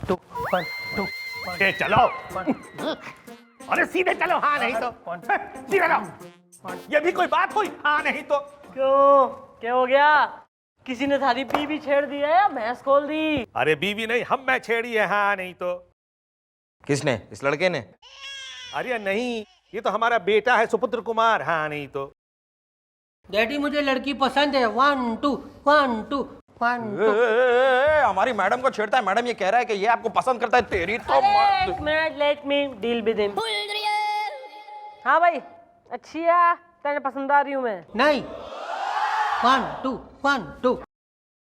To one two ए, चलो। अरे सीधे चलो, हाँ नहीं तो सीधे रहो। ये भी कोई बात हुई? हाँ नहीं तो क्यों, क्या हो गया? किसी ने थारी बीवी छेड़ दी है या भैंस खोल दी? अरे बीवी नहीं, हम मैं छेड़ी है, हाँ नहीं तो। किसने? इस लड़के ने? अरे नहीं, ये तो हमारा बेटा है सुपुत्र कुमार, हाँ नहीं तो। डैडी मुझे लड़की पसंद है, 1 2 1 2 1 2। हमारी मैडम को छेड़ता है। मैडम ये कह रहा है कि ये आपको पसंद करता है। तेरी तो एक minute, let me deal with him. हाँ भाई, अच्छी है, तेरे पसंद आ रही हूँ मैं। नहीं, 1 2 1 2।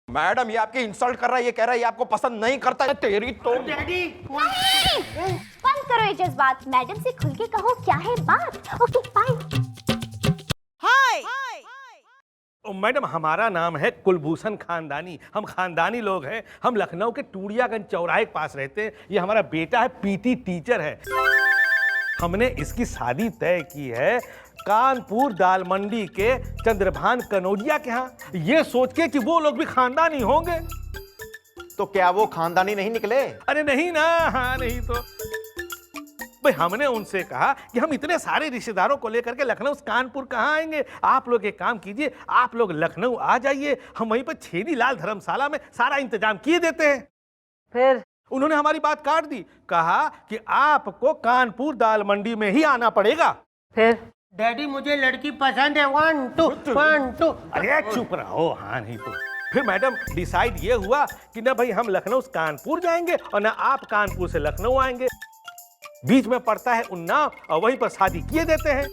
मैडम ये आपकी इंसल्ट कर रहा है। ये कह रहा है ये आपको पसंद नहीं करता है। तेरी तो डैडी बंद करो ये जज्बात, मैडम से खुल के कहो क्या है बात। Okay fine. ओ, मैडम हमारा नाम है कुलभूषण खानदानी, हम खानदानी लोग हैं। हम लखनऊ के टूड़ियागंज चौराहे के पास रहते हैं। ये हमारा बेटा है, पीटी टीचर है। हमने इसकी शादी तय की है कानपुर दाल मंडी के चंद्रभान कनौजिया के यहाँ, ये सोच के कि वो लोग भी खानदानी होंगे। तो क्या वो खानदानी नहीं निकले? अरे नहीं ना, हाँ नहीं तो। भाई हमने उनसे कहा कि हम इतने सारे रिश्तेदारों को लेकर के लखनऊ कानपुर कहाँ आएंगे, आप लोग एक काम कीजिए, आप लोग लखनऊ आ जाइए, हम वहीं पर छेदी लाल धर्मशाला में सारा इंतजाम किए देते हैं। फिर उन्होंने हमारी बात काट दी, कहा कि आपको कानपुर दाल मंडी में ही आना पड़ेगा। फिर डैडी मुझे लड़की पसंद है, 1 2 1 2। अरे चुप रहो, हाँ नहीं तो। फिर मैडम डिसाइड ये हुआ कि ना भाई हम लखनऊ से कानपुर जाएंगे और ना आप कानपुर से लखनऊ आएंगे, बीच में पड़ता है उन्नाव, और वहीं पर शादी किए देते हैं।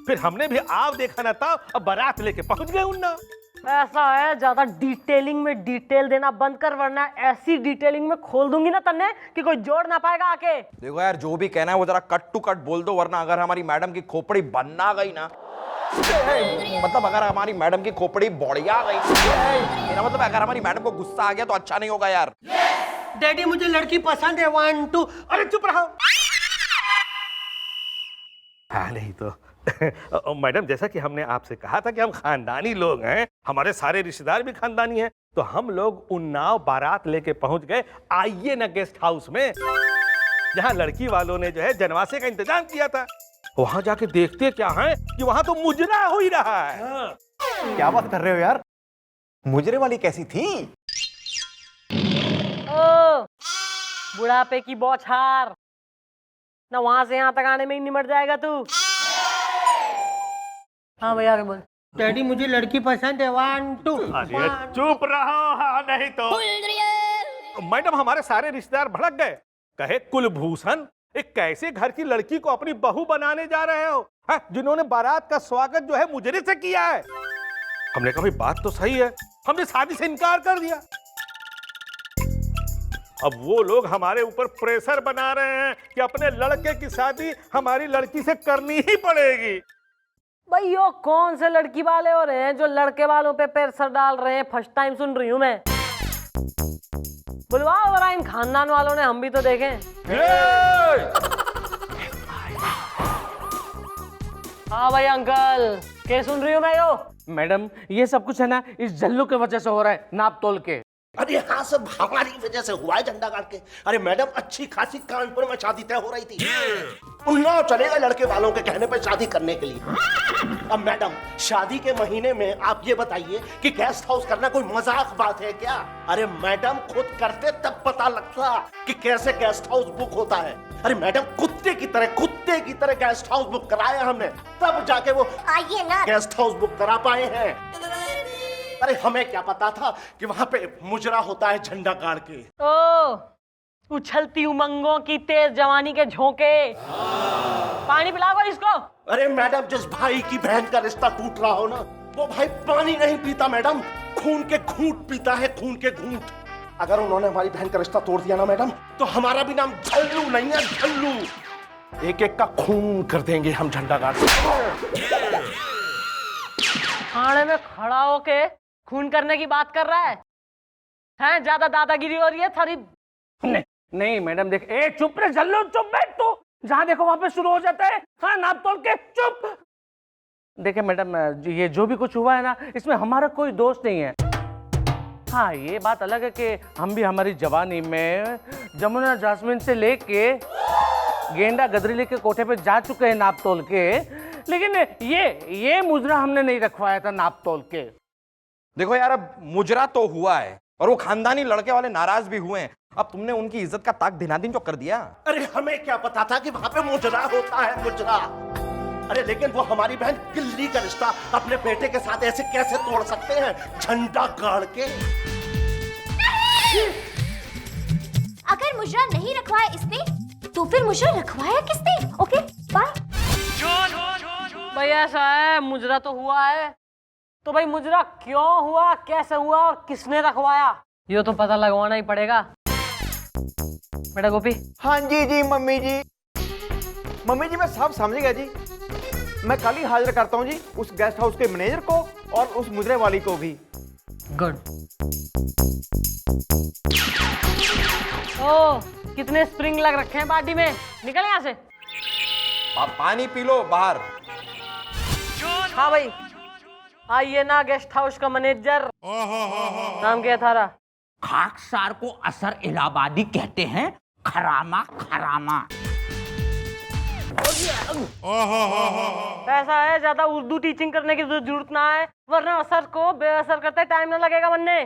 फिर हमने भी आव देखा ना था, अब बारात लेके पहुंच गए उन्नाव। ऐसा है, ज्यादा डिटेलिंग में डिटेल देना बंद कर, वरना ऐसी डिटेलिंग में खोल दूंगी ना तन्ने कि कोई जोड़ ना पाएगा आके। देखो यार, जो भी कहना है वो जरा कट टू कट बोल दो, वरना अगर हमारी मैडम की खोपड़ी बनना गई ना, मतलब अगर हमारी मैडम की खोपड़ी बढ़िया गई, मेरा मतलब अगर हमारी मैडम को गुस्सा आ गया तो अच्छा नहीं होगा यार। डैडी मुझे लड़की पसंद है, 1 2। अरे चुप रहो। हाँ नहीं तो। मैडम जैसा कि हमने आपसे कहा था कि हम खानदानी लोग हैं, हमारे सारे रिश्तेदार भी खानदानी हैं, तो हम लोग उन्नाव बारात लेके पहुंच गए। आइए ना गेस्ट हाउस में, जहां लड़की वालों ने जो है जनवासे का इंतजाम किया था। वहां जाके देखते क्या है कि वहां तो मुजरा हो ही रहा है। क्या बात कर रहे हो यार? मुजरे वाली कैसी थी? ओ, बुढ़ापे की बौछार ना, वहां से यहाँ तक आने में ही निमट जाएगा तू। हाँ भैया आगे बोल। डैडी मुझे लड़की पसंद है, 1 2। अरे चुप रहो, हाँ नहीं तो। मैडम हमारे सारे रिश्तेदार भड़क गए, कहे कुलभूषण एक कैसे घर की लड़की को अपनी बहू बनाने जा रहे हो, हाँ, जिन्होंने बारात का स्वागत जो है मुजरे से किया है। हमने कहा भाई बात तो सही है, हमने शादी से इनकार कर दिया। अब वो लोग हमारे ऊपर प्रेशर बना रहे हैं कि अपने लड़के की शादी हमारी लड़की से करनी ही पड़ेगी। भाई यो कौन से लड़की वाले हो रहे हैं जो लड़के वालों पे प्रेशर डाल रहे हैं? फर्स्ट टाइम सुन रही हूँ मैं। बुलवाओ जरा इन खानदान वालों ने, हम भी तो देखें। हाँ भाई अंकल, क्या सुन रही हूँ मैं यो? मैडम ये सब कुछ है ना इस जल्लू के वजह से हो रहा है, नाप तोल के। अरे हाँ, सब हमारी वजह से हुआ है, झंडा गाड़ के। अरे मैडम अच्छी खासी कानपुर में शादी तय हो रही थी, उन्नाव चले गए लड़के वालों के कहने पर शादी करने के लिए। अब मैडम शादी के महीने में आप ये बताइए कि गेस्ट हाउस करना कोई मजाक बात है क्या? अरे मैडम खुद करते तब पता लगता कि कैसे गेस्ट हाउस बुक होता है। अरे मैडम कुत्ते की तरह गेस्ट हाउस बुक कराया हमने, तब जाके वो आइए ना गेस्ट हाउस बुक करा पाए हैं। अरे हमें क्या पता था कि वहां पे मुजरा होता है झंडा गाड़ के। ओ, उछलती उमंगों की तेज जवानी के झोंके। पानी पिलाओ इसको। अरे मैडम जिस भाई की बहन का रिश्ता टूट रहा हो ना, वो भाई पानी नहीं पीता मैडम, खून के घूंट पीता है, खून के घूंट। अगर उन्होंने हमारी बहन का रिश्ता तोड़ दिया ना मैडम, तो हमारा भी नाम झल्लू नहीं है, झल्लू। एक एक का खून कर देंगे हम झंडा गाड़ के। खाने में खड़ा होके खून करने की बात कर रहा है? हैं, ज्यादा दादागिरी हो रही है थारी। नहीं मैडम देख, ए चुप रे जल्लू, चुप बैठ तू। जहां देखो वहां पे शुरू हो जाता है, हाँ नाप तोल के, चुप। देखिए मैडम, ये जो भी कुछ हुआ है ना, इसमें हमारा कोई दोष नहीं है। हाँ ये बात अलग है कि हम भी हमारी जवानी में जमुना जास्मिन से लेके गेंडा गदरीले के कोठे पे जा चुके हैं नाप तोल के, लेकिन ये मुजरा हमने नहीं रखवाया था नाप तोल के। देखो यार, अब मुजरा तो हुआ है और वो खानदानी लड़के वाले नाराज भी हुए हैं। अब तुमने उनकी इज्जत का ताक दिनादिन जो कर दिया। अरे हमें क्या पता था कि वहां पे मुजरा होता है, मुजरा। अरे लेकिन वो हमारी बहन गिल्ली का रिश्ता अपने बेटे के साथ ऐसे कैसे तोड़ सकते हैं, झंडा गाड़ के। अगर मुजरा नहीं रखवाया इसने तो फिर मुजरा रखवाया किसने? Okay bye. भाई ऐसा है, मुजरा तो हुआ है, तो भाई मुजरा क्यों हुआ, कैसे हुआ और किसने रखवाया, ये तो पता लगवाना ही पड़ेगा। बेटा गोपी। हाँ जी जी मम्मी जी। मम्मी जी मैं सब समझ गया जी। मैं कल ही हाजिर करता हूँ जी उस गेस्ट हाउस के मैनेजर को और उस मुजरे वाली को भी। गुड। ओ कितने स्प्रिंग लग रखे हैं बाडी में, निकल यहाँ से। पानी पी लो बाहर। हाँ भाई आइए ना गेस्ट हाउस का मैनेजर। नाम क्या था थारा? खाकसार को असर इलाहाबादी कहते हैं, खरामा खरामा। पैसा है, ज्यादा उर्दू टीचिंग करने की जरूरत ना है, वरना असर को बेअसर करते टाइम ना लगेगा बनने।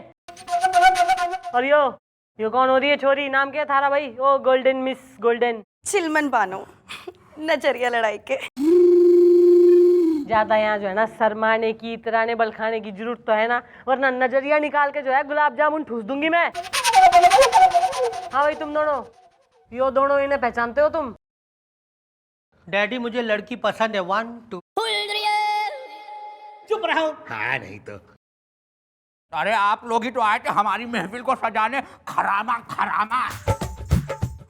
और यो कौन हो रही है छोरी, नाम क्या थारा भाई? ओ गोल्डन मिस गोल्डन। चिलमन बानो, नजरिया लड़ाई के। ज्यादा यहाँ जो है ना शरमाने की, इतराने बलखाने की जरूरत तो है ना, वरना नजरिया निकाल के जो है गुलाब जामुन ठूस दूंगी मैं। हाँ भाई तुम दोनों, यो दोनों इन्हें पहचानते हो तुम? डैडी मुझे लड़की पसंद है, 1 2। चुप रहो। हाँ नहीं तो। अरे आप लोग ही तो आए थे हमारी महफिल को सजाने, खरामा खरामा।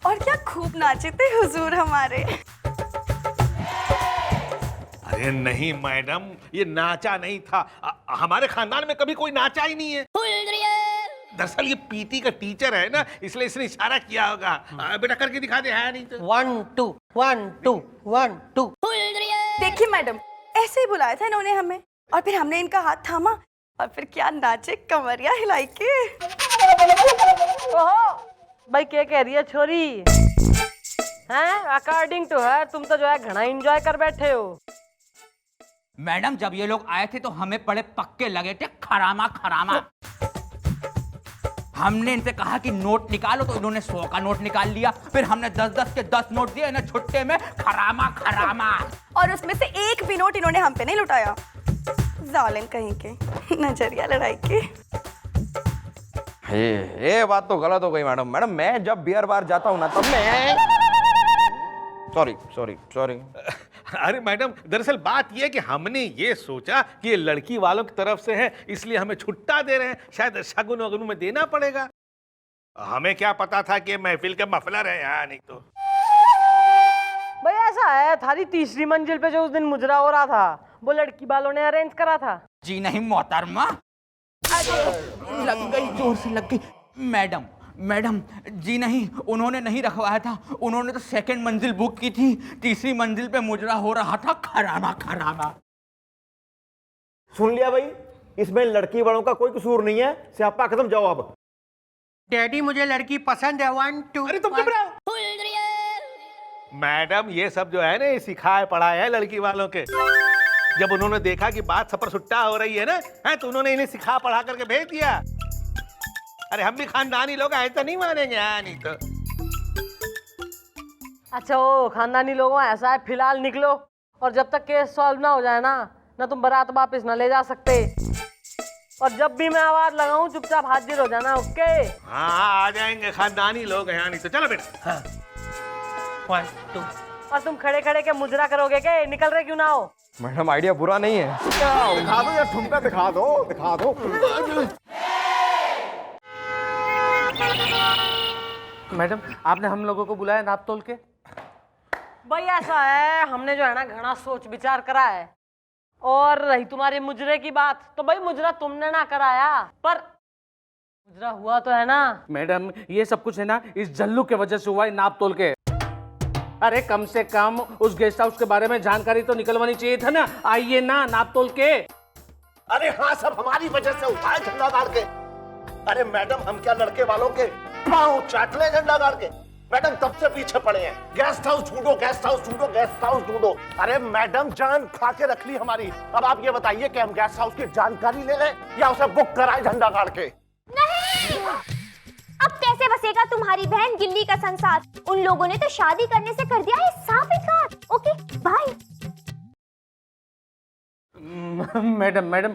और क्या खूब नाचे थे हुजूर हमारे। अरे नहीं मैडम, ये नाचा नहीं था। हमारे खानदान में कभी कोई नाचा ही नहीं है। दरअसल ये पीटी का टीचर है ना, इसलिए इसने इशारा किया होगा। बेटा करके दिखा दे। है नहीं तो। 1 2 1 2 1 2। देखिए मैडम, ऐसे ही बुलाया था इन्होंने हमें और फिर हमने इनका हाथ थामा और फिर क्या नाचे, कमरिया हिलाई के। ओहो भाई क्या कह रही है छोरी हैं? अकॉर्डिंग टू हर तुम तो जो है घना एंजॉय कर बैठे हो। मैडम जब ये लोग आए थे तो हमें बड़े पक्के लगे थे, खरामा खरामा। हमने इनसे कहा कि नोट निकालो तो इन्होंने 100 का नोट निकाल लिया। फिर हमने 10-10 के 10 नोट दिए इन्हें छुट्टे में, खरामा खरामा। और उसमें से एक भी नोट इन्होंने हम पे नहीं लुटाया, जालिम कहीं के, नजरिया लड़ाई के। ये बात तो गलत हो गई मैडम। मैडम मैं जब बियर बार जाता हूँ ना तब मैं सॉरी। अरे मैडम दरअसल बात यह है कि हमने ये सोचा कि ये लड़की वालों की तरफ से है, इसलिए हमें छुट्टा दे रहे हैं। शायद शगुन वगुन में देना पड़ेगा। हमें क्या पता था कि महफिल के मफलर है। यहाँ नहीं तो। भाई ऐसा है, थारी तीसरी मंजिल पे जो उस दिन मुजरा हो रहा था वो लड़की वालों ने अरेंज करा था। जी नहीं मोहतरमा। लग गई, जोर से लग गई। मैडम जी नहीं, उन्होंने नहीं रखवाया था। उन्होंने तो 2nd मंजिल बुक की थी, 3री मंजिल पे मुजरा हो रहा था, खरामा खरामा। सुन लिया भाई, इसमें लड़की वालों का कोई कसूर नहीं है। स्यापा खत्म, जाओ अब। डैडी मुझे लड़की पसंद है, 1 2। अरे तुम चुप रहो। मैडम ये सब जो है ना, ये सिखाए पढ़ाए है लड़की वालों के। जब उन्होंने देखा कि बात सपर सुट्टा हो रही है ना, तो उन्होंने इन्हें सिखा पढ़ा करके भेज दिया। अरे हम भी खानदानी लोग, ऐसा नहीं मानेंगे। नहीं तो। अच्छा ओ खानदानी लोगों ऐसा है, फिलहाल निकलो और जब तक केस सॉल्व ना हो जाए ना तुम बारात वापस ना ले जा सकते। और जब भी मैं आवाज लगाऊं चुपचाप हाजिर हो जाना। ओके? हाँ आ जाएंगे, खानदानी लोग हैं। नहीं तो चलो बेटा। 1 2। और तुम खड़े खड़े के मुजरा करोगे के, निकल रहे क्यों ना हो? मैडम आइडिया बुरा नहीं है। दिखा दो यार, ठुमका दिखा दो। मैडम आपने हम लोगों को बुलाया नाप तोल के? भाई ऐसा है, हमने जो है ना घना सोच विचार करा है। और रही तुम्हारे मुजरे की बात, तो भाई मुजरा तुमने ना कराया, पर मुजरा हुआ तो है ना। मैडम ये सब कुछ है ना इस जल्लू के वजह से हुआ है, नाप तोल के। अरे कम से कम उस गेस्ट हाउस के बारे में जानकारी तो निकलवानी चाहिए था ना। आइए ना नाप तोल के। अरे हाँ सब हमारी वजह से हुआ है, झंडा गाड़ के। अरे मैडम, हम क्या लड़के वालों के पांव चाट ले झंडा गाड़ के? मैडम तब से पीछे पड़े हैं, गेस्ट हाउस ढूंढो, गेस्ट हाउस ढूंढो, गेस्ट हाउस ढूंढो। अरे मैडम, जान खा के रख ली हमारी। अब आप ये बताइए कि हम गेस्ट हाउस की जानकारी ले लें या उसे बुक कराएं झंडा गाड़ के? नहीं, अब कैसे बसेगा तुम्हारी बहन गिल्ली का संसार? उन लोगों ने तो शादी करने से कर दिया है साफ इनकार। Okay bye. मैडम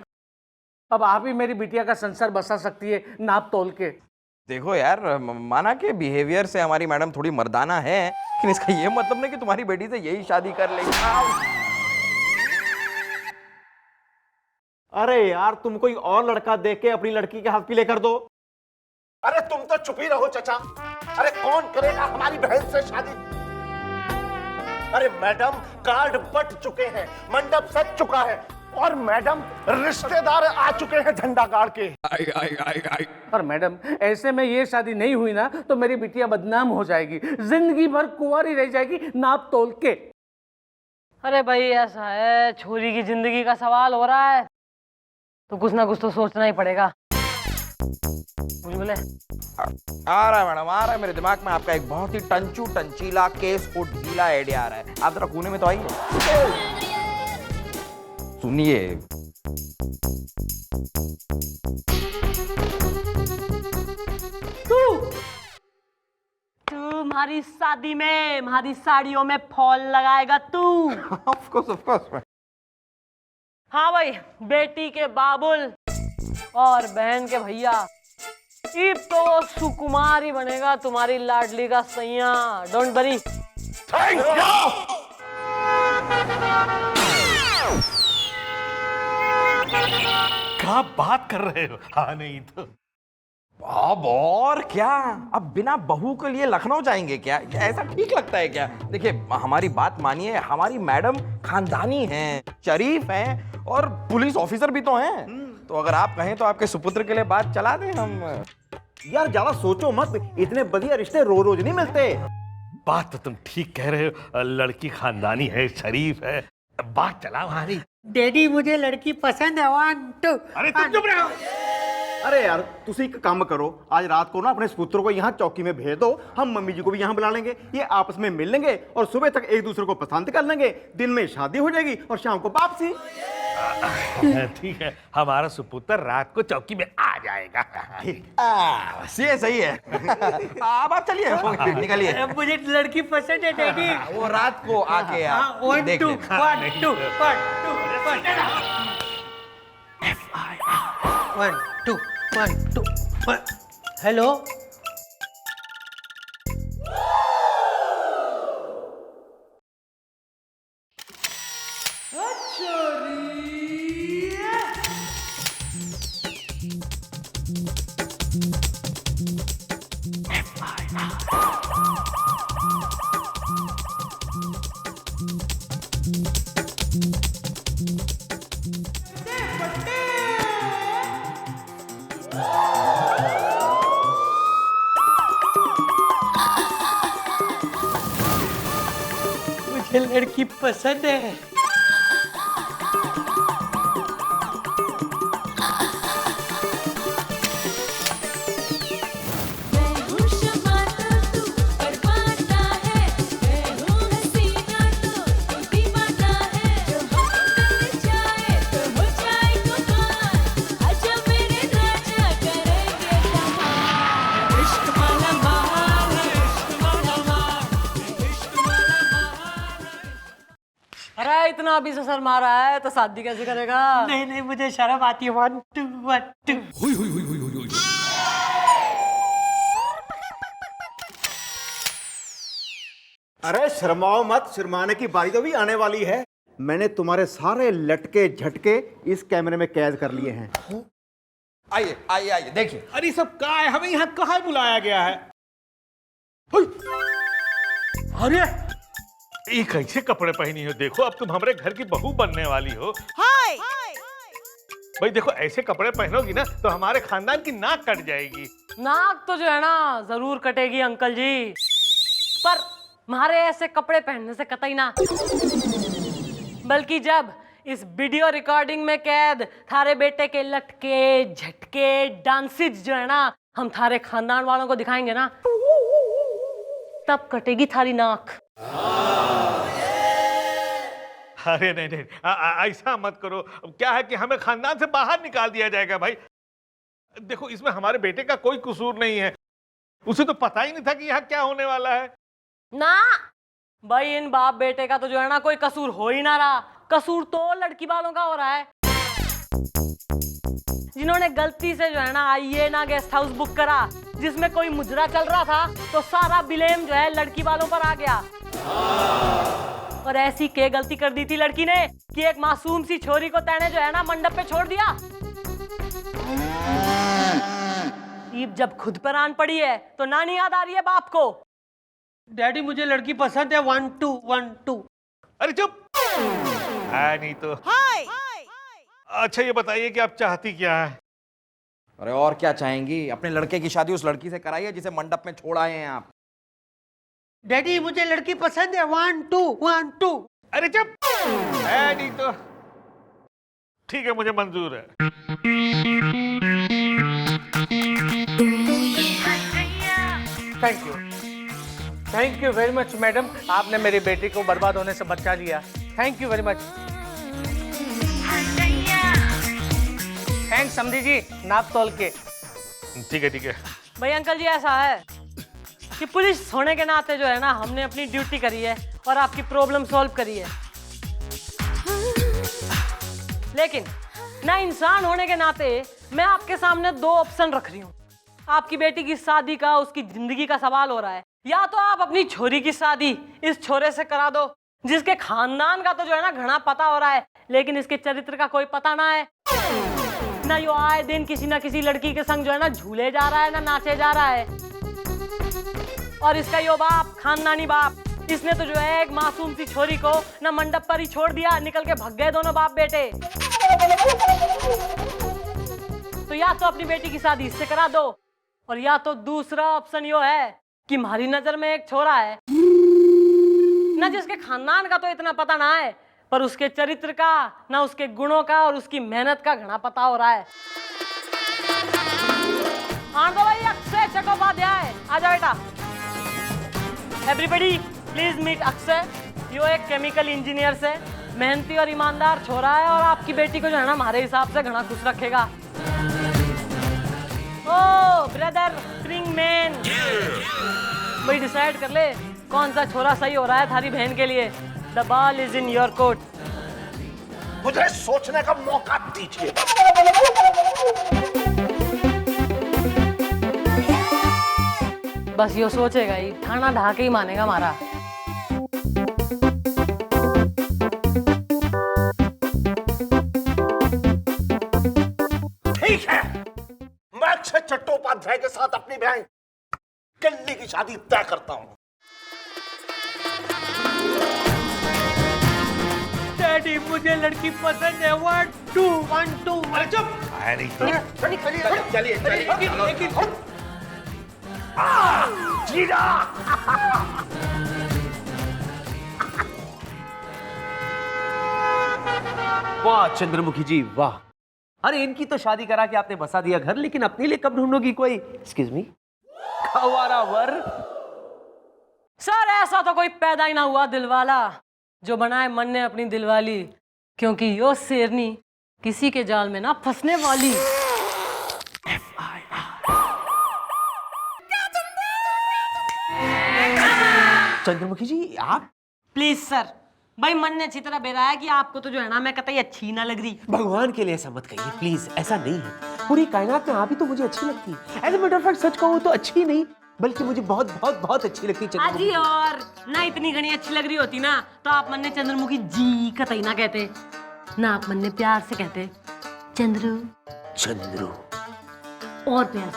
अब आप ही मेरी बिटिया का संसार बसा सकती है नाप तोल के। देखो यार, माना कि बिहेवियर से हमारी मैडम थोड़ी मर्दाना है, लेकिन इसका ये मतलब नहीं कि तुम्हारी बेटी से यही शादी कर लेगी। अरे यार, तुम कोई और लड़का देख के अपनी लड़की के हाथ पीले कर दो। अरे तुम तो चुप ही रहो चचा। अरे कौन करेगा हमारी बहन से शादी? अरे मैडम, कार्ड बट चुके हैं, मंडप सज चुका है और मैडम रिश्तेदार आ चुके हैं झंडा गाड़ के। और मैडम, ऐसे में ये शादी नहीं हुई ना तो मेरी बिटिया बदनाम हो जाएगी, जिंदगी भर कुंवारी रह जाएगी नाप तोल के। अरे भाई ऐसा है, छोरी की जिंदगी का सवाल हो रहा है तो कुछ ना कुछ तो सोचना ही पड़ेगा। बोले आ रहा है मैडम, आ रहा है मेरे दिमाग में आपका एक बहुत ही टंचू टंचीला केस को ढीला आइडिया आ रहा है। आप जरा कोने में तो आइए, सुनिए। तुम्हारी शादी में हमारी साड़ियों में फॉल लगाएगा तू। Of course. हाँ भाई, बेटी के बाबुल और बहन के भैया, इब तो वो सुकुमार ही बनेगा तुम्हारी लाडली का सैया। Don't worry. क्या बात कर रहे हो? हाँ नहीं तो अब और क्या, अब बिना बहू के लिए लखनऊ जाएंगे क्या? ऐसा ठीक लगता है क्या? देखिए, हमारी बात मानिए, हमारी मैडम खानदानी हैं, शरीफ हैं और पुलिस ऑफिसर भी तो हैं। तो अगर आप कहें तो आपके सुपुत्र के लिए बात चला दें हम। यार ज्यादा सोचो मत, इतने बढ़िया रिश्ते रोज रोज नहीं मिलते। बात तो तुम ठीक कह रहे हो, लड़की खानदानी है, शरीफ है, बात चला हमारी। डैडी मुझे लड़की पसंद है। 1 2। अरे तुम चुप रहो। अरे यार, तुसी एक काम करो, आज रात को ना अपने पुत्र को यहाँ चौकी में भेज दो, हम मम्मी जी को भी यहाँ बुला लेंगे, ये आपस में मिल लेंगे और सुबह तक एक दूसरे को पसंद कर लेंगे। दिन में शादी हो जाएगी और शाम को वापसी। ठीक है, हमारा सुपुत्र रात को चौकी में आ जाएगा। ये सही है। अब आप चलिए, निकलिए। मुझे लड़की पसंद है डैडी। वो रात को आके आप 1 देख 2 लें। 1 2 1 2 हेलो। मुझे लड़की पसंद है। अरे इतना अभी से शर्मा रहा है तो शादी कैसे करेगा? नहीं नहीं, मुझे शर्म आती है। 1 2 1 2। अरे शर्माओ मत, शर्माने की बारी तो भी आने वाली है। मैंने तुम्हारे सारे लटके झटके इस कैमरे में कैद कर लिए हैं। आइए आइए आइए, देखिए। अरे सब कहाँ है? हमें यहाँ कहाँ बुलाया गया है? अरे ये कैसे कपड़े पहनी हो? देखो, अब तुम हमारे घर की बहू बनने वाली हो। हाय। भाई देखो, ऐसे कपड़े पहनोगी ना तो हमारे खानदान की नाक कट जाएगी। नाक तो जो है ना जरूर कटेगी अंकल जी, पर हमारे ऐसे कपड़े पहनने से कतई ना। बल्कि जब इस वीडियो रिकॉर्डिंग में कैद थारे बेटे के लटके झटके डांसेज जो है ना हम थारे खानदान वालों को दिखाएंगे ना, तब कटेगी थारी नाक। अरे नहीं नहीं, ऐसा मत करो। क्या है कि हमें खानदान से बाहर निकाल दिया जाएगा भाई। देखो, इसमें हमारे बेटे का कोई कसूर नहीं है, उसे तो पता ही नहीं था कि यहाँ क्या होने वाला है। ना भाई, इन बाप बेटे का तो जो है ना कोई कसूर हो ही ना रहा, कसूर तो लड़की वालों का हो रहा है, जिन्होंने गलती से जो है ना आइए ना गेस्ट हाउस बुक करा, जिसमें कोई मुजरा चल रहा था, तो सारा ब्लेम जो है लड़की वालों पर आ गया। और ऐसी क्या गलती कर दी थी लड़की ने कि एक मासूम सी छोरी को तेने जो है ना मंडप पे छोड़ दिया। ईब जब खुद पर आन पड़ी है तो नानी याद आ रही है बाप को। डैडी मुझे लड़की पसंद है 1 2 1 2। अरे चुप। है नहीं तो। अच्छा ये बताइए कि आप चाहती क्या है? अरे और क्या चाहेंगी? अपने लड़के की शादी उस लड़की से कराइए जिसे मंडप में छोड़ आए हैं आप। डैडी मुझे लड़की पसंद है 1 2 1 2। अरे चुप। है नहीं तो। ठीक है, मुझे मंजूर है। Thank you very much madam, आपने मेरी बेटी को बर्बाद होने से बचा लिया। Thank you very much. Thanks समधी जी, नाप तोल के। ठीक है ठीक है। भाई अंकल जी, ऐसा है कि पुलिस होने के नाते जो है ना हमने अपनी ड्यूटी करी है और आपकी प्रॉब्लम सॉल्व करी है, लेकिन ना इंसान होने के नाते मैं आपके सामने 2 ऑप्शन रख रही हूँ। आपकी बेटी की शादी का, उसकी जिंदगी का सवाल हो रहा है। या तो आप अपनी छोरी की शादी इस छोरे से करा दो जिसके खानदान का तो जो है ना घना पता हो रहा है, लेकिन इसके चरित्र का कोई पता ना है, ना यो आए दिन किसी ना किसी लड़की के संग जो है ना झूले जा रहा है, ना नाचे जा रहा है। और इसका यो बाप, खानदानी बाप, इसने तो जो है एक मासूम सी छोरी को ना मंडप पर ही छोड़ दिया, निकल के भग गए दोनों बाप बेटे। तो या तो अपनी बेटी की शादी इससे करा दो, और या तो दूसरा ऑप्शन यो है कि हमारी नजर में एक छोरा है ना जिसके खानदान का तो इतना पता ना है, पर उसके चरित्र का, ना उसके गुणों का और उसकी मेहनत का घना पता हो रहा है। आनंद भाई, अक्षय चट्टोपाध्याय, आजा बेटा। Everybody please meet Akshay. यो एक केमिकल इंजीनियर से मेहनती और ईमानदार छोरा है, और आपकी बेटी को जो है ना हमारे हिसाब से घना खुश रखेगा। ओ ब्रदर स्प्रिंग मैन, भाई डिसाइड कर ले कौन सा छोरा सही हो रहा है थारी बहन के लिए। The ball is in your court. मुझे सोचने का मौका दीजिए। बस यो सोचेगा ही, खाना ढा के ही मानेगा हमारा। ठीक है, मैं अक्षय चट्टोपाध्याय के साथ अपनी बहन किल्ली की शादी तय करता हूं। डैडी मुझे लड़की पसंद है 1 2 1 2। अरे चुप। है नहीं तो। चलिए चलिए। जीरा। वाह चंद्रमुखी जी वाह। अरे इनकी तो शादी करा के आपने बसा दिया घर, लेकिन अपने लिए कब ढूंढोगी कोई एक्सक्यूज मी खवारा वर? सर ऐसा तो कोई पैदा ही ना हुआ दिलवाला जो बनाए मन ने अपनी दिलवाली, क्योंकि यो शेरनी किसी के जाल में ना फंसने वाली। चंद्रमुखी जी आप प्लीज सर, भाई मन ने अच्छी तरह बेरा है कि आपको तो जो है ना मैं कतई अच्छी ना लग रही। भगवान के लिए ऐसा मत कहिए प्लीज, ऐसा नहीं है। पूरी कायनात में आप ही तो मुझे अच्छी लगती है। As a matter of fact सच कहूँ तो अच्छी नहीं बल्कि मुझे बहुत बहुत बहुत अच्छी लगती है जी, और ना इतनी घनी अच्छी लग रही होती ना तो आप मन ने चंद्रमुखी जी कतई ना कहते ना, आप मन ने प्यार से कहते चंद्रू चंद्रू, और प्यार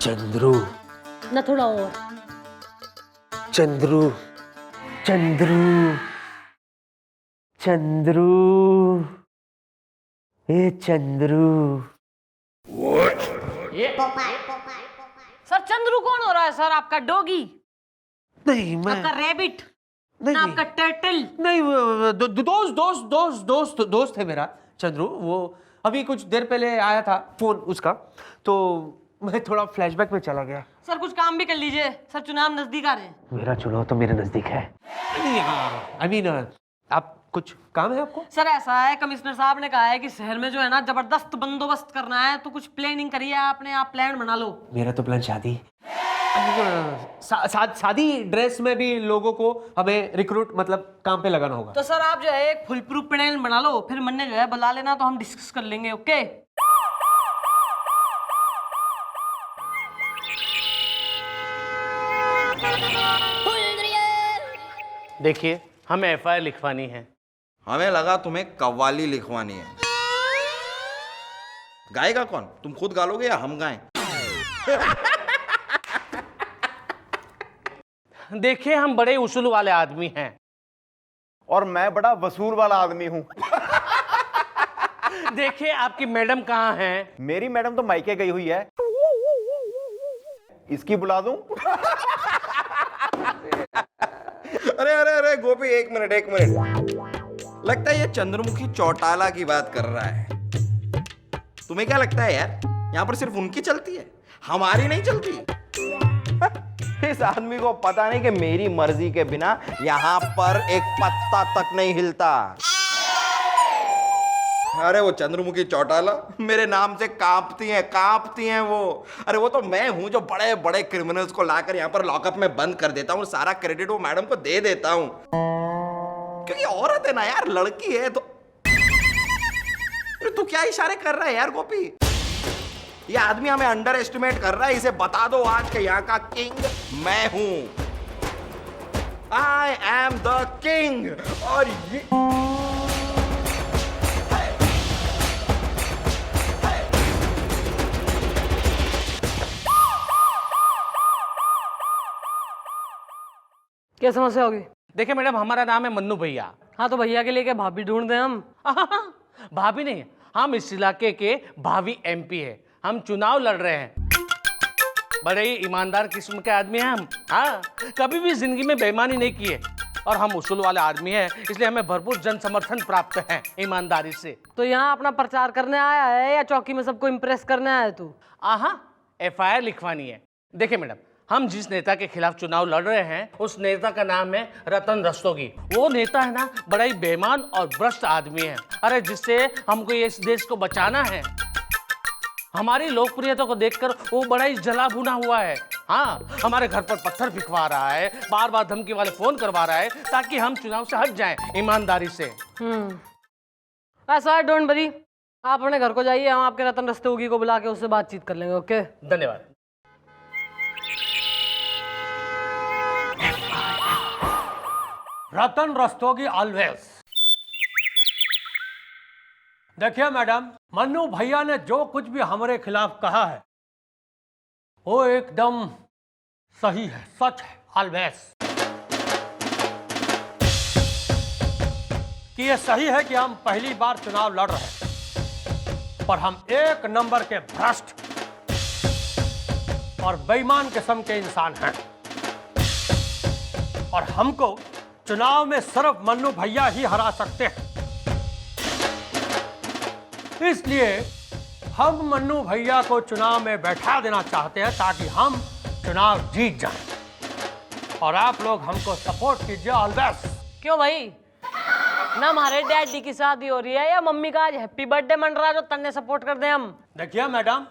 चंद्रू ना, थोड़ा और चंद्रू चंद्रू चंद्रू ए चंद्रू। सर चंद्रू कौन हो रहा है सर? आपका डॉगी? नहीं मैं आपका रैबिट? नहीं आपका टाइटल? नहीं, दोस्त है मेरा चंद्रू। वो अभी कुछ देर पहले आया था फोन उसका, तो मैं थोड़ा फ्लैशबैक में चला गया। सर कुछ काम भी कर लीजिए, सर चुनाव नजदीक आ रहे हैं। मेरा चुनाव तो मेरे नजदीक है। आई मीन आप कुछ काम है आपको? सर ऐसा है, कमिश्नर साहब ने कहा है कि शहर में जो है ना जबरदस्त बंदोबस्त करना है, तो कुछ प्लानिंग करिए आपने, आप प्लान बना लो। मेरा तो प्लान शादी शादी ड्रेस में भी लोगों को हमें रिक्रूट मतलब काम पे लगाना होगा। तो सर आप जो है एक फुल प्रूफ प्लान बना लो, फिर मन ने जो है बुला लेना तो हम डिस्कस कर लेंगे। ओके देखिए, हमें एफआईआर लिखवानी है। हमें लगा तुम्हें कव्वाली लिखवानी है। गाएगा कौन? तुम खुद गा लोगे या हम गाएं? देखिए, हम बड़े उसूल वाले आदमी हैं। और मैं बड़ा वसूल वाला आदमी हूं। देखिए, आपकी मैडम कहाँ हैं? मेरी मैडम तो मायके गई हुई है। इसकी बुला दूं? अरे अरे अरे गोपी, एक मिनट। लगता है ये चंद्रमुखी चौटाला की बात कर रहा है। तुम्हें क्या लगता है यार, यहाँ पर सिर्फ उनकी चलती है, हमारी नहीं चलती? इस आदमी को पता नहीं कि मेरी मर्जी के बिना यहाँ पर एक पत्ता तक नहीं हिलता। अरे वो चंद्रमुखी चौटाला मेरे नाम से कांपती हैं वो। अरे वो तो मैं हूं जो बड़े बड़े क्रिमिनल्स को लाकर यहाँ पर लॉकअप में बंद कर देता हूँ, सारा क्रेडिट वो मैडम को दे देता हूँ। क्योंकि औरत है ना यार, लड़की है तो। तू क्या इशारे कर रहा है यार गोपी? ये आदमी हमें अंडर एस्टिमेट कर रहा है। इसे बता दो आज के यहाँ का किंग मैं हूं। I am the king. और ये क्या समस्या होगी? देखिए मैडम, हमारा नाम है मन्नू भैया। हाँ तो भैया के लिए क्या भाभी ढूंढ दें हम? भाभी नहीं, हम इस इलाके के भावी एमपी है। हम चुनाव लड़ रहे हैं। बड़े ही ईमानदार किस्म के आदमी हैं हम। हाँ, कभी भी जिंदगी में बेईमानी नहीं की है और हम उसूल वाले आदमी हैं, इसलिए हमें भरपूर जन समर्थन प्राप्त है ईमानदारी से। तो यहाँ अपना प्रचार करने आया है या चौकी में सबको इम्प्रेस करने आया है तू? एफआईआर लिखवानी है। देखिए मैडम, हम जिस नेता के खिलाफ चुनाव लड़ रहे हैं उस नेता का नाम है रतन रस्तोगी। वो नेता है ना, बड़ा ही बेईमान और भ्रष्ट आदमी है। अरे जिससे हमको इस देश को बचाना है। हमारी लोकप्रियता को देखकर वो बड़ा ही जला भुना हुआ है। हाँ, हमारे घर पर पत्थर फिकवा रहा है, बार बार धमकी वाले फोन करवा रहा है ताकि हम चुनाव से हट जाएं ईमानदारी से। ऐसा है, डोंट वरी, आप अपने घर को जाइए, हम आपके रतन रस्तोगी को बुला के उससे बातचीत कर लेंगे। ओके, धन्यवाद। रतन रस्तोगी ऑलवेज। देखिए मैडम, मन्नू भैया ने जो कुछ भी हमारे खिलाफ कहा है वो एकदम सही है, सच है ऑलवेज। कि ये सही है कि हम पहली बार चुनाव लड़ रहे हैं, पर हम एक नंबर के भ्रष्ट और बेईमान किस्म के इंसान हैं और हमको चुनाव में सिर्फ मन्नू भैया ही हरा सकते हैं। इसलिए हम मन्नू भैया को चुनाव में बैठा देना चाहते हैं ताकि हम चुनाव जीत जाएं। और आप लोग हमको सपोर्ट कीजिए ऑलवेज। क्यों भाई, ना हमारे डैडी की शादी हो रही है या मम्मी का आज हैप्पी बर्थडे मन रहा है जो तन्ने सपोर्ट कर दें हम? देखिए मैडम,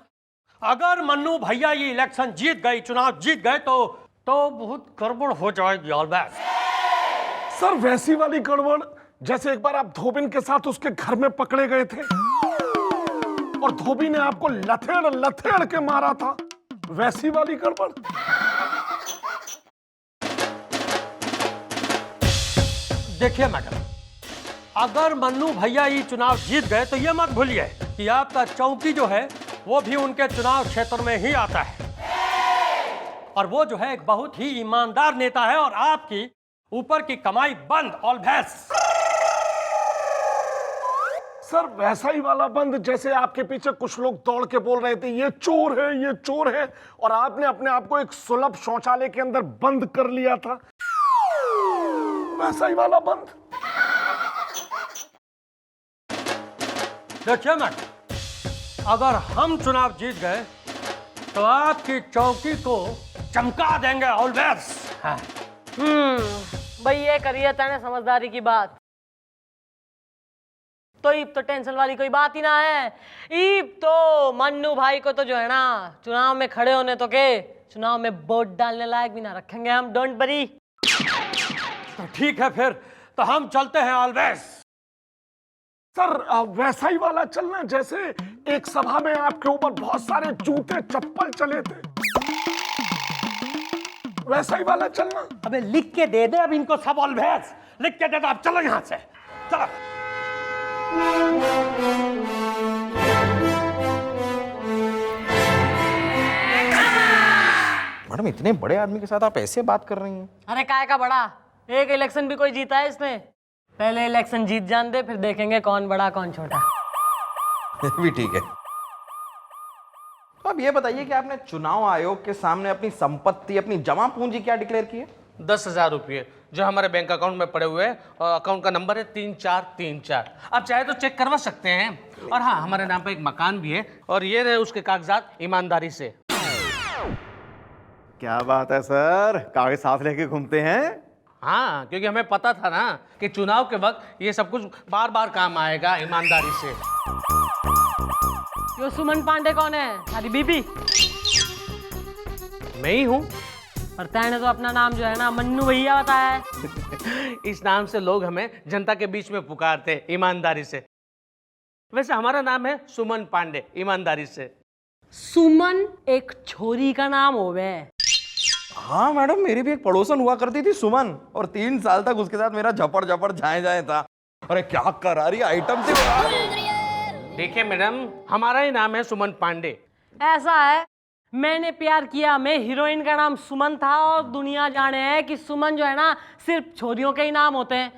अगर मन्नू भैया ये इलेक्शन जीत गए, चुनाव जीत गए तो बहुत गड़बड़ हो जाएगी ऑलवेज। सर वैसी वाली गड़बड़ जैसे एक बार आप धोबिन के साथ उसके घर में पकड़े गए थे और धोबी ने आपको लथेड़ लथेड़ के मारा था, वैसी वाली गड़बड़। देखिए मैडम, अगर मन्नू भैया ये चुनाव जीत गए तो ये मत भूलिए कि आपका चौकी जो है वो भी उनके चुनाव क्षेत्र में ही आता है और वो जो है एक बहुत ही ईमानदार नेता है और आपकी ऊपर की कमाई बंद ऑलवेज। सर वैसा ही वाला बंद जैसे आपके पीछे कुछ लोग दौड़ के बोल रहे थे ये चोर है, ये चोर है, और आपने अपने आप को एक सुलभ शौचालय के अंदर बंद कर लिया था। वैसा ही वाला बंद। देखिए मैडम, अगर हम चुनाव जीत गए तो आपकी चौकी को चमका देंगे ऑलवेज। भाई ये करिए तने समझदारी की बात। तो ईब तो टेंशन वाली कोई बात ही ना है। ईब तो मन्नू भाई को तो जो है ना चुनाव में खड़े होने तो के चुनाव में वोट डालने लायक भी ना रखेंगे हम, डोंट वरी। तो ठीक है फिर, तो हम चलते हैं ऑलवेज। सर वैसा ही वाला चलना जैसे एक सभा में आपके ऊपर बहुत सारे जूते चप्पल चले थे, वैसा ही वाला चलना। अबे लिख के दे दे अब इनको सब ऑलवेज, लिख के दे दो। अब चलो यहाँ से, चलो। मैडम इतने बड़े आदमी के साथ आप ऐसे बात कर रही हैं? अरे काय का बड़ा, एक इलेक्शन भी कोई जीता है इसने? पहले इलेक्शन जीत जान दे, फिर देखेंगे कौन बड़ा कौन छोटा। भी ठीक है। तो अब ये बताइए कि आपने चुनाव आयोग के सामने अपनी संपत्ति, अपनी जमा पूंजी क्या डिक्लेयर की है? 10,000 रुपये जो हमारे बैंक अकाउंट में पड़े हुए हैं, और अकाउंट का नंबर है 3434। आप चाहे तो चेक करवा सकते हैं। और हाँ, हमारे नाम पे एक मकान भी है, और ये रहे उसके कागजात ईमानदारी से। क्या बात है सर, कागज साथ लेके घूमते हैं? हाँ, क्योंकि हमें पता था ना कि चुनाव के वक्त ये सब कुछ बार बार काम आएगा ईमानदारी से। यो सुमन पांडे कौन है? सारी बीबी? मैं ही हूँ। और तैने तो अपना नाम जो है ना मन्नू भैया बताया है। इस नाम से लोग हमें जनता के बीच में पुकारते हैं, ईमानदारी से। वैसे हमारा नाम है सुमन पांडे, ईमानदारी से। सुमन एक छोरी का नाम होवे। हाँ मैडम, मेरी भी एक पड़ोसन हुआ करती थी सुमन, और 3 साल तक उसके साथ मेरा झपड़ झपड़ जाए था। अरे क्या करारी आइटम थी। देखिए मैडम, हमारा ही नाम है सुमन पांडे। ऐसा है, मैंने प्यार किया में हीरोइन का नाम सुमन था, और दुनिया जाने है कि सुमन जो है ना सिर्फ छोरियों के ही नाम होते हैं।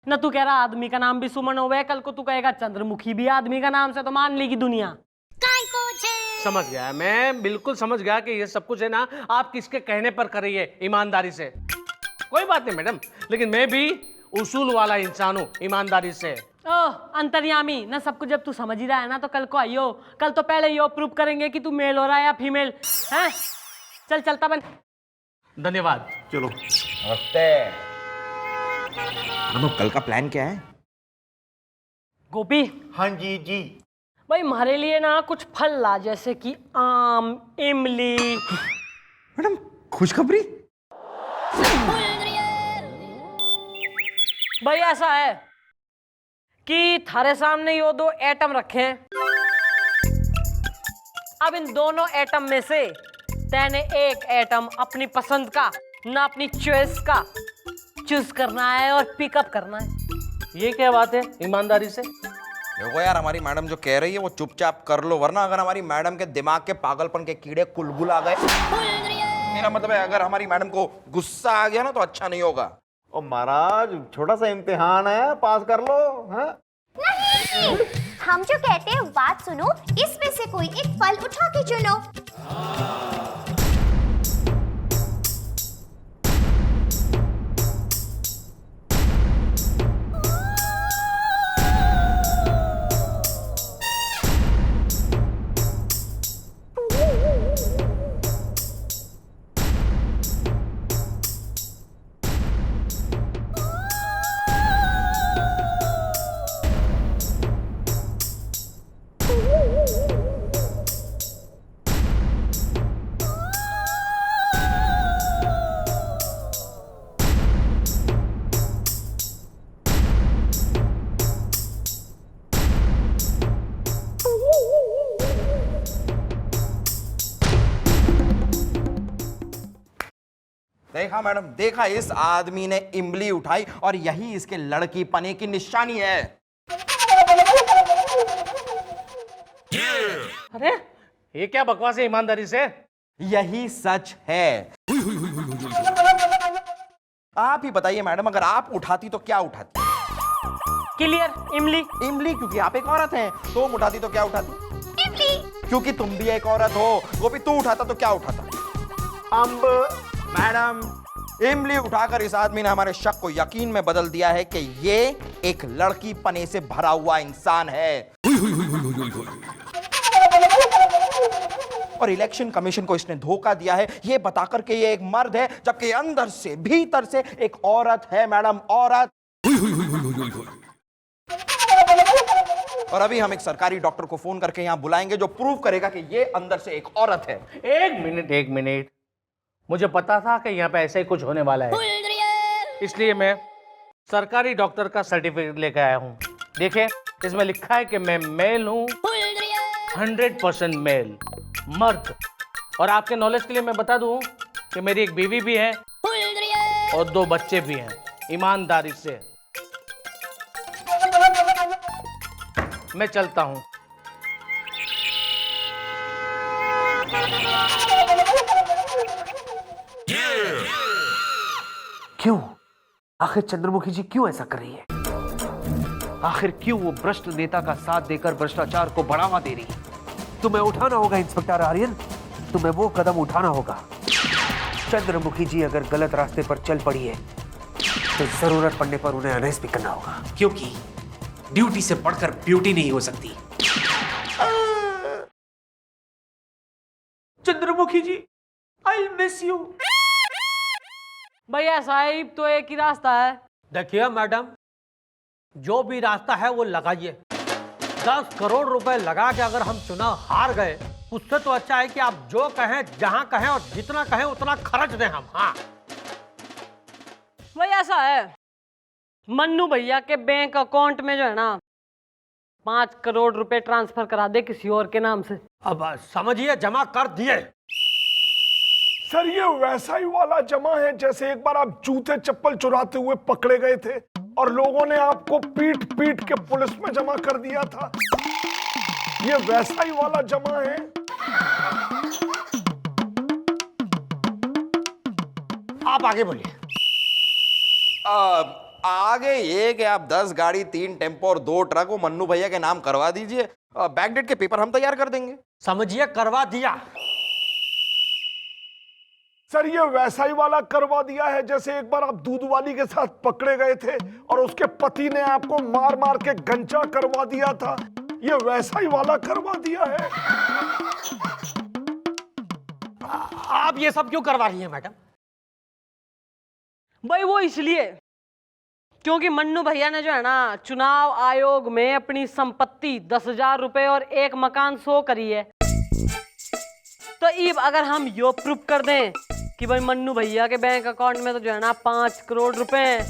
न तू कह रहा आदमी का नाम भी सुमन होवे, कल को तू कहेगा चंद्रमुखी भी आदमी का नाम से, तो मान लेगी दुनिया। समझ गया, मैं बिल्कुल समझ गया कि ये सब कुछ है ना आप किसके कहने पर कर रही है, ईमानदारी से। कोई बात नहीं मैडम, लेकिन मैं भी उसूल वाला इंसान हूँ, ईमानदारी से। ओह अंतर्यामी, ना सब कुछ जब तू समझ ही रहा है ना, तो कल को आइयो। कल तो पहले यो प्रूव करेंगे कि तू मेल हो रहा है या फीमेल है। चल चलता बन। धन्यवाद। चलो। नमस्ते। कल का प्लान क्या है? गोपी। हाँ जी जी। भाई हमारे लिए ना कुछ फल ला, जैसे कि आम, इमली। मैडम खुशखबरी? भाई ऐसा है कि थारे सामने यो 2 एटम रखे हैं। अब इन दोनों एटम में से तैने एक एटम अपनी पसंद का, ना अपनी चॉइस का चूज करना है और पिकअप करना है। ये क्या बात है ईमानदारी से? देखो यार, हमारी मैडम जो कह रही है वो चुपचाप कर लो, वरना अगर हमारी मैडम के दिमाग के पागलपन के कीड़े कुलबुल आ गए, मेरा मतलब है अगर हमारी मैडम को गुस्सा आ गया ना तो अच्छा नहीं होगा। ओ महाराज, छोटा सा इम्तिहान है, पास कर लो। हाँ? नहीं, हम जो कहते हैं बात सुनो, इसमें से कोई एक फल उठा के चुनो। देखा मैडम, देखा, इस आदमी ने इमली उठाई और यही इसके लड़की पने की निशानी है। अरे ये क्या बकवास है ईमानदारी से? यही सच है। आप ही बताइए मैडम, अगर आप उठाती तो क्या उठाती? क्लियर, इमली। इमली, क्योंकि आप एक औरत हैं। तुम उठाती तो क्या उठाती? इमली। क्योंकि तुम भी एक औरत हो। गोपी, तू उठाता तो क्या उठाता? अम्ब। मैडम, इमली उठाकर इस आदमी ने हमारे शक को यकीन में बदल दिया है कि ये एक लड़की पने से भरा हुआ इंसान है। और इलेक्शन कमीशन को इसने धोखा दिया है ये बताकर कि ये एक मर्द है, जबकि अंदर से भीतर से एक औरत है मैडम, औरत। और अभी हम एक सरकारी डॉक्टर को फोन करके यहां बुलाएंगे जो प्रूव करेगा कि ये अंदर से एक औरत है। एक मिनट, मुझे पता था कि यहाँ पे ऐसा ही कुछ होने वाला है, इसलिए मैं सरकारी डॉक्टर का सर्टिफिकेट लेकर आया हूँ। देखिए, इसमें लिखा है कि मैं मेल हूँ, 100% मेल, मर्द। और आपके नॉलेज के लिए मैं बता दूं कि मेरी एक बीवी भी है और 2 बच्चे भी हैं, ईमानदारी से। मैं चलता हूं। क्यों? आखिर चंद्रमुखी जी क्यों ऐसा कर रही है? आखिर क्यों वो भ्रष्ट नेता का साथ देकर भ्रष्टाचार को बढ़ावा दे रही है? तुम्हें उठाना होगा इंस्पेक्टर आर्यन, तुम्हें वो कदम उठाना होगा। चंद्रमुखी जी अगर गलत रास्ते पर चल पड़ी है तो जरूरत पड़ने पर उन्हें अरेस्ट भी करना होगा, क्योंकि ड्यूटी से बढ़कर ब्यूटी नहीं हो सकती। चंद्रमुखी जी, आई मिस यू। भैया साहिब, तो एक ही रास्ता है। देखिए मैडम, जो भी रास्ता है वो लगाइए। 10 करोड़ रुपए लगा के अगर हम चुनाव हार गए, उससे तो अच्छा है कि आप जो कहें, जहां कहें और जितना कहें उतना खर्च दें हम। हाँ भैया ऐसा है, मन्नू भैया के बैंक अकाउंट में जो है ना 5 करोड़ रुपए ट्रांसफर करा दे किसी और के नाम से। अब समझिए, जमा कर दिए। सर ये वैसा ही वाला जमा है जैसे एक बार आप जूते चप्पल चुराते हुए पकड़े गए थे और लोगों ने आपको पीट पीट के पुलिस में जमा कर दिया था। ये वैसा ही वाला जमा है। आप आगे बोलिए। आगे ये कि आप 10 गाड़ी, 3 टेम्पो और 2 ट्रक वो मन्नू भैया के नाम करवा दीजिए। बैकडेट के पेपर हम तैयार कर देंगे। समझिए, करवा दिया। सर ये वैसा ही वाला करवा दिया है जैसे एक बार आप दूध वाली के साथ पकड़े गए थे और उसके पति ने आपको मार मार के गंजा करवा दिया था। ये वैसा ही वाला करवा दिया है। आप ये सब क्यों करवा रही हैं मैडम? भाई वो इसलिए क्योंकि मन्नू भैया ने जो है ना चुनाव आयोग में अपनी संपत्ति 10,000 रुपए और 1 मकान शो करी है। तो इब अगर हम यो प्रूफ कर दें कि भाई मन्नू भैया के बैंक अकाउंट में तो जो है ना 5 करोड़ रुपए हैं,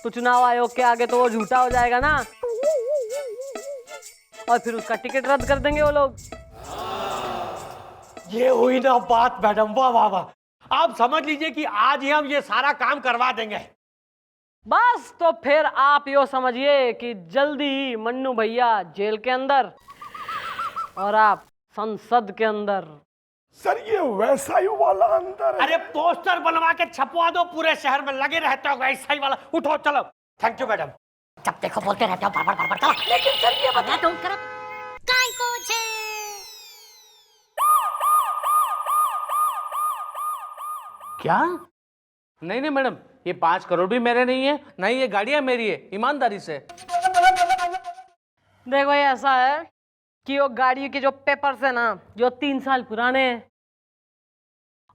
तो चुनाव आयोग के आगे तो वो झूठा हो जाएगा ना, और फिर उसका टिकट रद्द कर देंगे वो लोग। ये हुई ना बात मैडम, वाह वाह वाह। आप समझ लीजिए कि आज ही हम ये सारा काम करवा देंगे। बस तो फिर आप यो समझिए कि जल्दी ही मन्नू भैया जेल के अंदर और आप संसद के अंदर। सर ये वैसा ही वाला अंदर है। अरे पोस्टर बनवा के छपवा दो, पूरे शहर में लगे रहते हो वैसा ही वाला। उठो चलो। Thank you madam. जब देखो बोलते रहते हो बार बार चलो। लेकिन सर ये बता तुम करो काय को छे। क्या? नहीं नहीं मैडम, ये 5 करोड़ भी मेरे नहीं है, नहीं ये गाड़ियां मेरी है, ईमानदारी से। देखो ये ऐसा है कि वो गाड़ी के जो पेपर्स है ना जो 3 साल पुराने हैं,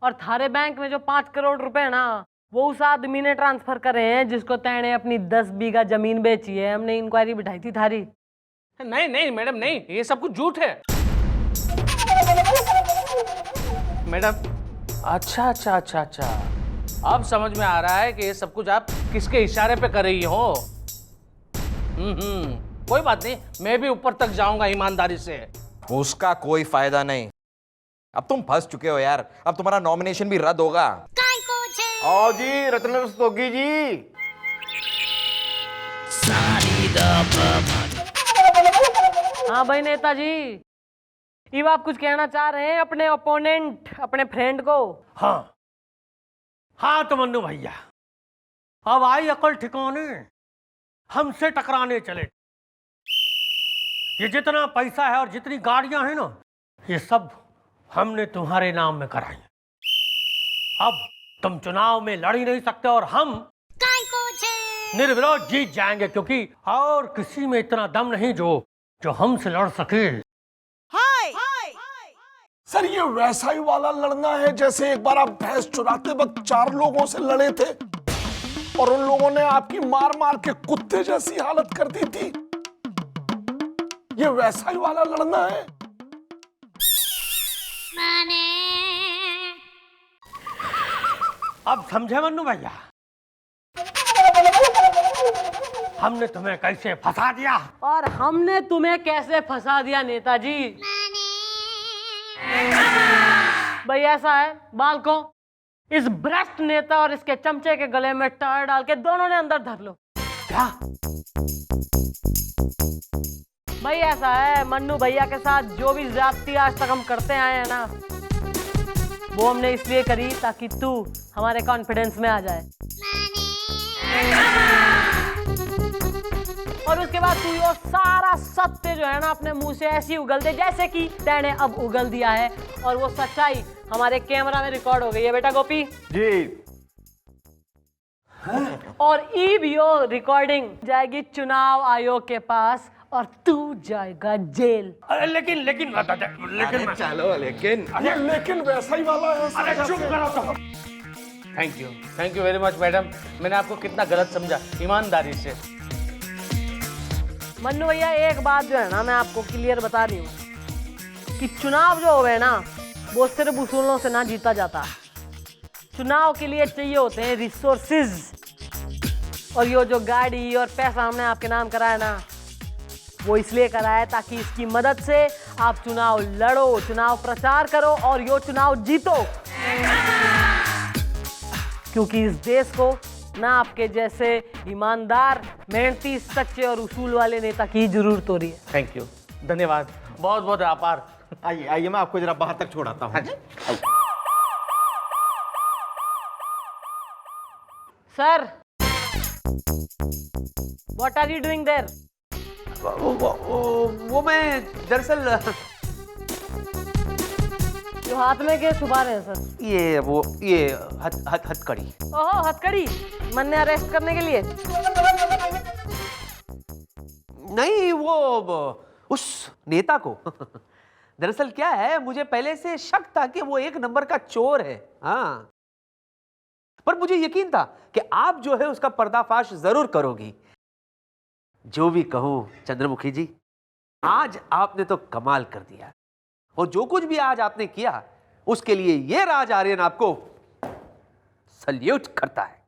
और थारे बैंक में जो 5 करोड़ रुपए है ना वो उस आदमी ने ट्रांसफर करे हैं जिसको तैने अपनी 10 बीघा जमीन बेची है। हमने इंक्वायरी बिठाई थी थारी। नहीं नहीं मैडम, नहीं, ये सब कुछ झूठ है मैडम। अच्छा अच्छा अच्छा अच्छा, अब समझ में आ रहा है कि ये सब कुछ आप किसके इशारे पे कर रही हो। कोई बात नहीं, मैं भी ऊपर तक जाऊंगा ईमानदारी से। उसका कोई फायदा नहीं, अब तुम फंस चुके हो यार। अब तुम्हारा नॉमिनेशन भी रद्द होगा। आओ जी रत्न रस्तोगी जी। हाँ भाई नेताजी, अब आप कुछ कहना चाह रहे हैं अपने ओपोनेंट, अपने फ्रेंड को? हाँ हाँ तो मन्नू भैया, अब आई अकल ठिकाने, हमसे टकराने चले। ये जितना पैसा है और जितनी गाड़ियां हैं ना, ये सब हमने तुम्हारे नाम में कराई। अब तुम चुनाव में लड़ ही नहीं सकते और हम निर्विरोध जीत जाएंगे, क्योंकि और किसी में इतना दम नहीं जो हमसे लड़ सके। सर ये वैसा ही वाला लड़ना है जैसे एक बार आप भैंस चुराते वक्त 4 लोगों से लड़े थे और उन लोगों ने आपकी मार मार के कुत्ते जैसी हालत कर दी थी। ये वैसा ही वाला लड़ना है। अब समझे मन्नू भैया, हमने तुम्हें कैसे फंसा दिया। और हमने तुम्हें कैसे फंसा दिया नेताजी। भाई ऐसा है, बाल को इस भ्रष्ट नेता और इसके चमचे के गले में टायर डाल के दोनों ने अंदर धर लो। क्या? भाई ऐसा है, मन्नू भैया के साथ जो भी ज्यादती आज तक हम करते आए हैं ना, वो हमने इसलिए करी ताकि तू हमारे कॉन्फिडेंस में आ जाए। और उसके बाद तू ये सारा सत्य जो है ना अपने मुंह से ऐसी उगल दे जैसे कि तैने अब उगल दिया है, और वो सच्चाई हमारे कैमरा में रिकॉर्ड हो गई है बेटा गोपी जी। और ई वीडियो रिकॉर्डिंग जाएगी चुनाव आयोग के पास और तू जाएगा जेल। अरे लेकिन चलो लेकिन वैसा ही वाला है। अरे चुप करो तो। Thank you very much madam, मैंने आपको कितना गलत समझा, ईमानदारी से। मन्नू भैया एक बात जो है ना मैं आपको क्लियर बता रही हूँ कि चुनाव जो होवे ना वो सिर्फ उसूलों से ना जीता जाता। चुनाव के लिए चाहिए होते हैं रिसोर्सेज, और ये जो गाड़ी और पैसा हमने आपके नाम कराया ना, वो इसलिए कराया ताकि इसकी मदद से आप चुनाव लड़ो, चुनाव प्रचार करो और यो चुनाव जीतो। क्योंकि इस देश को ना आपके जैसे ईमानदार, मेहनती, सच्चे और उसूल वाले नेता की जरूरत हो रही है। थैंक यू, धन्यवाद, बहुत बहुत आभार। आइए आइए, मैं आपको जरा बाहर तक छोड़ाता हूँ। Sir, what are you doing there? वो मैं दरअसल जो हाथ में के छुपा रहे हैं सर? ये हथकड़ी। ओहो, हथकड़ी। मन ने अरेस्ट करने के लिए? नहीं, वो उस नेता को। दरअसल क्या है, मुझे पहले से शक था कि वो एक नंबर का चोर है। हाँ, पर मुझे यकीन था कि आप जो है उसका पर्दाफाश जरूर करोगी। जो भी कहूं चंद्रमुखी जी, आज आपने तो कमाल कर दिया, और जो कुछ भी आज आपने किया उसके लिए ये राज आर्यन आपको सल्यूट करता है।